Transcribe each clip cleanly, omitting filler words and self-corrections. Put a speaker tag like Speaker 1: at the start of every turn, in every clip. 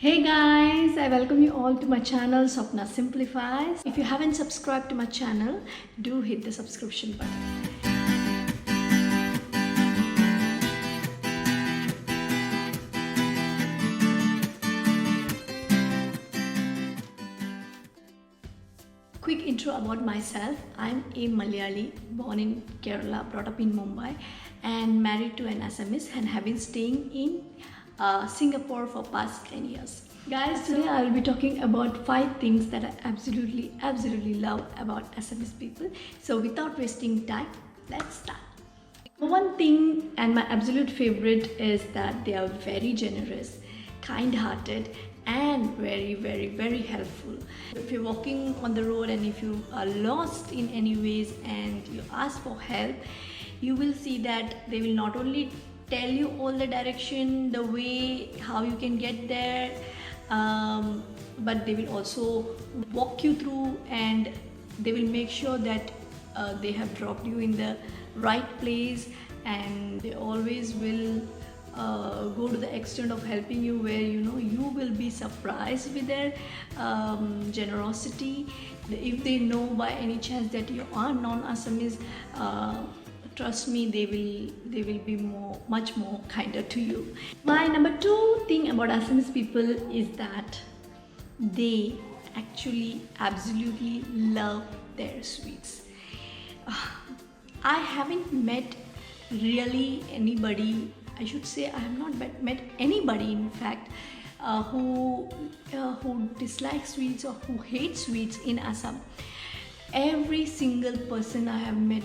Speaker 1: Hey guys, I welcome you all to my channel Swapna Simplifies. If you haven't subscribed to my channel, do hit the subscription button. Quick intro about myself. I'm a Malayali, born in Kerala, brought up in Mumbai, and married to an Assamese, and have been staying in Singapore for past 10 years. Guys, today I will be talking about 5 things that I absolutely love about Assamese people. So without wasting time, let's start. One thing and my absolute favorite is that they are very generous, kind-hearted, and very helpful. If you're walking on the road and if you are lost in any ways and you ask for help, you will see that they will not only tell you all the direction, the way how you can get there, but they will also walk you through, and they will make sure that they have dropped you in the right place, and they always will go to the extent of helping you where you will be surprised with their generosity. If they know by any chance that you are non-Assamese, trust me, they will be much more kinder to you. My number 2 thing about Assamese people is that they actually absolutely love their sweets. I haven't met really anybody, I should say I have not met anybody in fact who dislikes sweets or who hates sweets in Assam. Every single person I have met,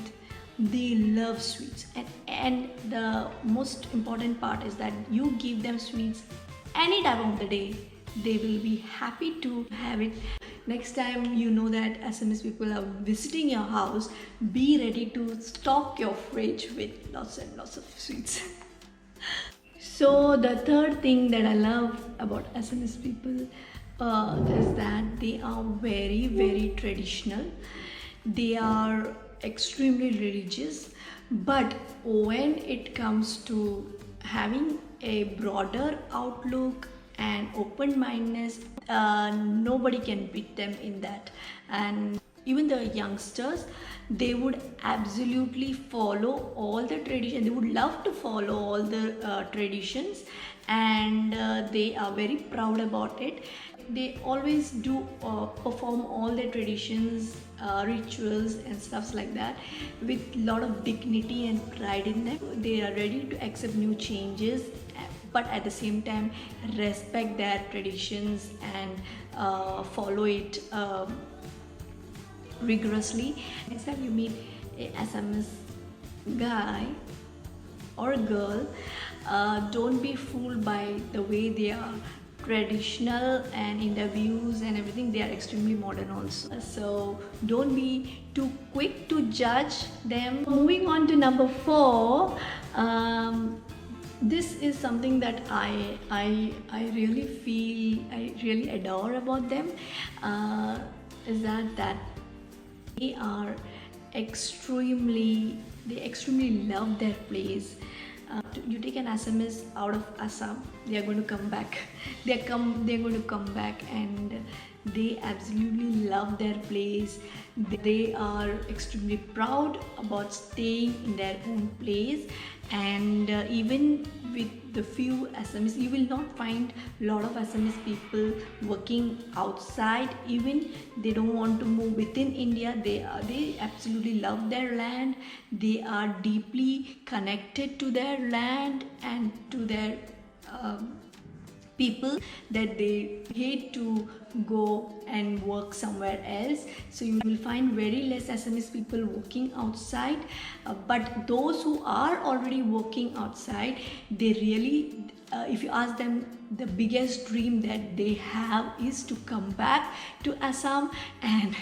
Speaker 1: they love sweets, and the most important part is that you give them sweets any time of the day, they will be happy to have it. Next time you know that Assamese people are visiting your house, be ready to stock your fridge with lots and lots of sweets. So the third thing that I love about Assamese people is that they are very traditional. They are extremely religious, but when it comes to having a broader outlook and open-mindedness, nobody can beat them in that. And even the youngsters, they would absolutely follow all the traditions. They would love to follow all the traditions, and they are very proud about it. They always do perform all their traditions, rituals and stuffs like that with a lot of dignity and pride in them. They are ready to accept new changes, but at the same time respect their traditions and follow it rigorously. Next time you meet a Assamese guy or a girl, don't be fooled by the way they are traditional, and in their views and everything they are extremely modern also. So don't be too quick to judge them. Moving on to number 4, this is something that I really feel, I really adore about them, is that they are extremely love their place. You take an Assamese out of Assam, they are going to come back. They're going to come back, and they absolutely love their place. They are extremely proud about staying in their own place, and even with the few Assamese, you will not find a lot of Assamese people working outside. Even they don't want to move within India. They absolutely love their land. They are deeply connected to their land and to their people, that they hate to go and work somewhere else. So you will find very less Assamese people working outside, but those who are already working outside, they really, if you ask them, the biggest dream that they have is to come back to Assam, and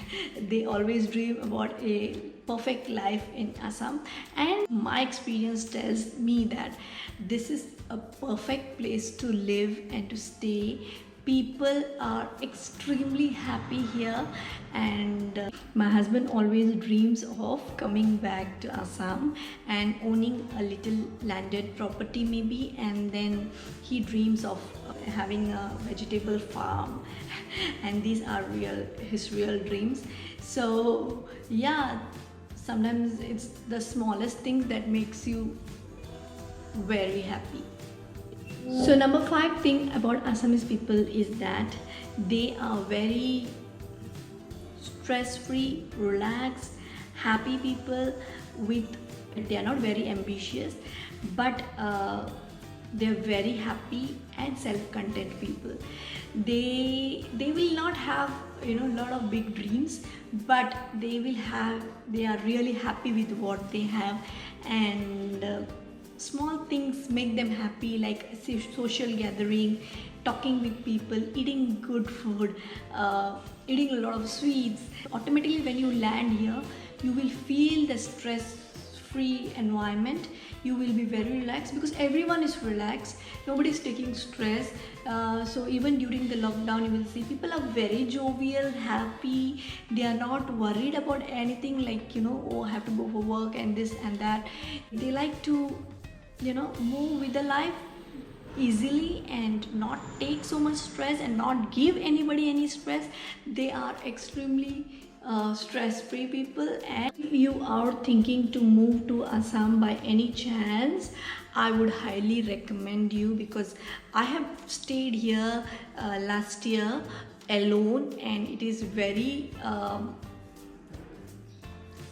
Speaker 1: they always dream about a perfect life in Assam. And my experience tells me that this is a perfect place to live and to stay. People are extremely happy here, and my husband always dreams of coming back to Assam and owning a little landed property maybe, and then he dreams of having a vegetable farm and these are his real dreams. So yeah, sometimes it's the smallest things that makes you very happy. So number 5 thing about Assamese people is that they are very stress-free, relaxed, happy people. They are not very ambitious, but they're very happy and self-content people. They will not have a lot of big dreams, but they are really happy with what they have, and small things make them happy, like social gathering, talking with people, eating good food, eating a lot of sweets. Automatically when you land here, you will feel the stress free environment. You will be very relaxed because everyone is relaxed, nobody is taking stress. So even during the lockdown, you will see people are very jovial, happy. They are not worried about anything like oh, I have to go for work and this and that. They like to move with the life easily and not take so much stress and not give anybody any stress. They are extremely stress-free people. And if you are thinking to move to Assam by any chance, I would highly recommend you, because I have stayed here last year alone, and it is very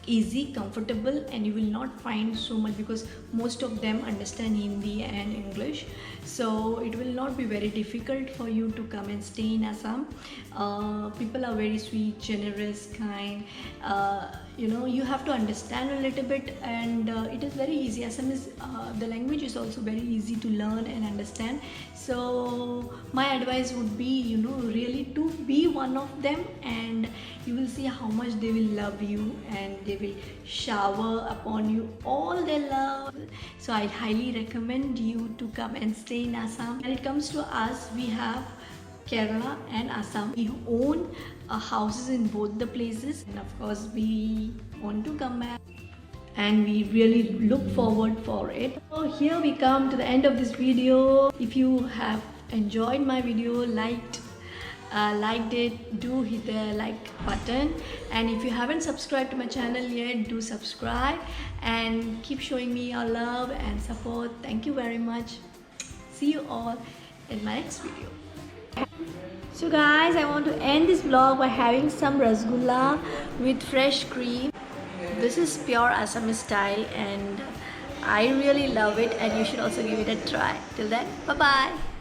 Speaker 1: easy, comfortable, and you will not find so much, because most of them understand Hindi and English, so it will not be very difficult for you to come and stay in Assam. People are very sweet, generous, kind. You have to understand a little bit, and it is very easy. Assam is the language is also very easy to learn and understand. So my advice would be really to be one of them, and you will see how much they will love you, and they will shower upon you all their love. So I highly recommend you to come and stay in Assam. When it comes to us, we have Kerala and Assam. We own houses in both the places, and of course we want to come back, and we really look forward for it. So here we come to the end of this video. If you have enjoyed my video, liked it, do hit the like button, and if you haven't subscribed to my channel yet, do subscribe and keep showing me your love and support. Thank you very much. See you all in my next video. So guys, I want to end this vlog by having some rasgulla with fresh cream. This is pure Assamese style, and I really love it, and you should also give it a try. Till then, bye bye.